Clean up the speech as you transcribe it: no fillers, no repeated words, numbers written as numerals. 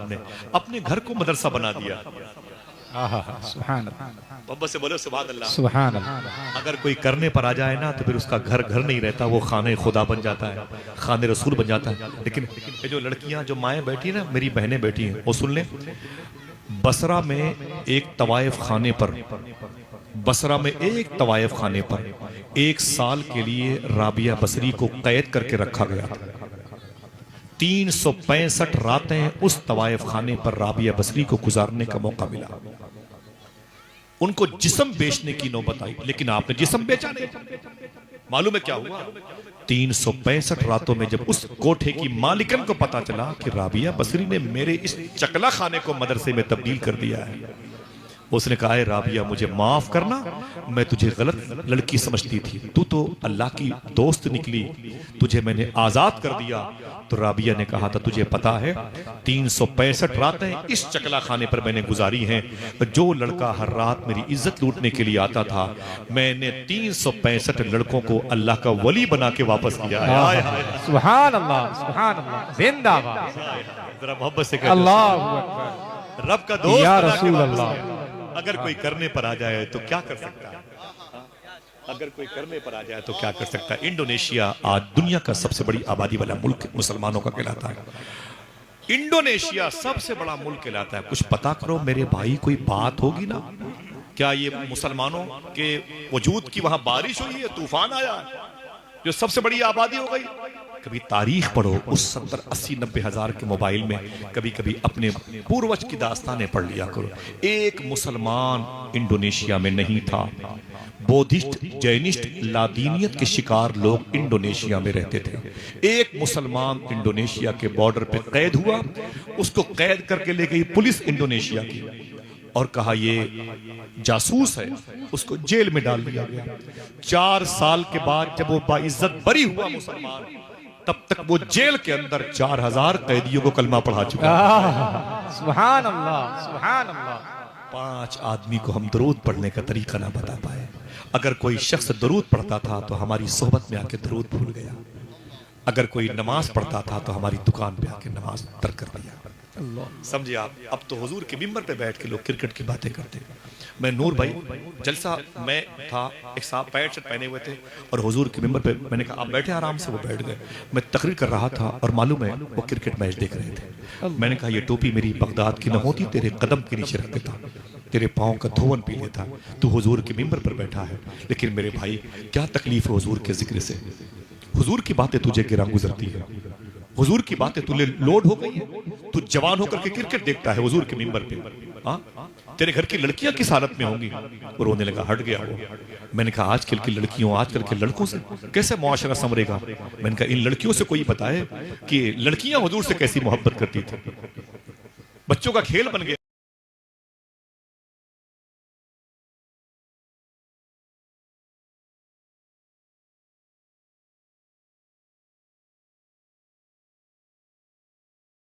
نے اپنے گھر کو مدرسہ بنا دیا. سبحان اللہ محبت سے بولے سبحان اللہ. سبحان اللہ. اگر کوئی کرنے پر آ جائے نا تو پھر اس کا گھر گھر نہیں رہتا, وہ خانہ خدا بن جاتا ہے, خانہ رسول بن جاتا ہے. لیکن یہ جو لڑکیاں جو مائیں بیٹھی نا, میری بہنیں بیٹھی ہیں, وہ سن لیں, بصرہ میں ایک طوائف خانے پر, بصرہ میں ایک طوائف خانے پر 1 سال کے لیے رابعہ بصری کو قید کر کے رکھا گیا تھا. 365 راتیں اس طوائف خانے پر رابعہ بصری کو گزارنے کا موقع ملا. ان کو جسم بیچنے کی نوبت آئی, لیکن آپ نے جسم بیچا نہیں. معلوم ہے کیا ہوا؟ 365 راتوں میں جب اس کوٹھے کی مالکن کو پتا چلا کہ رابعہ بصری نے میرے اس چکلا خانے کو مدرسے میں تبدیل کر دیا ہے, اس نے کہا ہے رابعہ مجھے معاف کرنا, میں تجھے غلط لڑکی سمجھتی تھی, تو اللہ کی دوست نکلی, تجھے میں نے آزاد کر دیا. تو رابعہ نے کہا تھا تجھے پتا ہے 365 راتیں اس چکلا خانے پر میں نے گزاری ہیں, جو لڑکا ہر رات میری عزت لوٹنے کے لیے آتا تھا میں نے 365 لڑکوں کو اللہ کا ولی بنا کے واپس کیا ہے. سبحان اللہ سبحان اللہ. زندہ باد. ذرا محبت سے کہہ اللہ اکبر. رب کا دوست یا بنا کے رسول واپس اللہ. کیا. اگر کوئی کرنے پر آ جائے تو کیا کر سکتا ہے؟ اگر کوئی کرنے پر آ جائے تو کیا کر سکتا ہے؟ انڈونیشیا آج دنیا کا سب سے بڑی آبادی والا ملک مسلمانوں کا کہلاتا ہے. انڈونیشیا سب سے بڑا ملک کہلاتا ہے. کچھ پتا کرو میرے بھائی, کوئی بات ہوگی نا, کیا یہ مسلمانوں کے وجود کی وہاں بارش ہوئی ہے, طوفان آیا ہے جو سب سے بڑی آبادی ہو گئی؟ کبھی تاریخ پڑھو, اس 70-80-90 ہزار کے موبائل میں کبھی کبھی اپنے پوروج کی داستانیں پڑھ لیا کرو. ایک مسلمان انڈونیشیا میں نہیں تھا. بودھسٹ, جینسٹ, لادینیت کے شکار لوگ انڈونیشیا میں رہتے تھے. ایک مسلمان انڈونیشیا کے بارڈر پہ قید ہوا, اس کو قید کر کے لے گئی پولیس انڈونیشیا کی اور کہا یہ جاسوس ہے, اس کو جیل میں ڈال دیا گیا. 4 سال کے بعد جب وہ باعزت بری ہوا مسلمان, تب تک وہ جیل کے اندر 4000 قیدیوں کو کلمہ پڑھا چکا. سبحان اللہ سبحان اللہ. 5 آدمی کو ہم درود پڑھنے کا طریقہ نہ بتا پائے. اگر کوئی شخص درود پڑھتا تھا تو ہماری صحبت میں آ کے درود بھول گیا. اگر کوئی نماز پڑھتا تھا تو ہماری دکان پہ آ کے نماز ترک کر دیا. سمجھے آپ؟ اب تو حضور کے ممبر پہ بیٹھ کے لوگ کرکٹ کی باتیں کرتے. میں نور بھائی جلسہ میں تھا, ایک صاحب پینٹ شرٹ پہنے ہوئے تھے اور حضور کے ممبر پہ میں نے کہا آپ بیٹھے آرام سے, وہ بیٹھ گئے. میں تقریر کر رہا تھا اور معلوم ہے وہ کرکٹ میچ دیکھ رہے تھے. میں نے کہا یہ ٹوپی میری بغداد کی نہ ہوتی تیرے قدم کے نیچے رکھ دیتا, تیرے پاؤں کا دھون پی لیتا. تو حضور کے ممبر پر بیٹھا ہے, لیکن میرے بھائی کیا تکلیف ہے حضور کے ذکر سے. حضور کی باتیں تجھے گراں گزرتی ہے, حضور کی باتیں تجھے لوڈ ہو گئی ہے, تو جوان ہو کر کے کرکٹ دیکھتا ہے حضور کے ممبر پہ. تیرے گھر کی لڑکیاں کس حالت میں ہوں گی؟ وہ رونے لگا, ہٹ گیا وہ. میں نے کہا آج کل کی لڑکیوں, آج کل کے لڑکوں سے کیسے معاشرہ سنورے گا؟ میں نے کہا ان لڑکیوں سے کوئی بتائے کہ لڑکیاں حضور سے کیسی محبت کرتی تھی. بچوں کا کھیل بن گیا.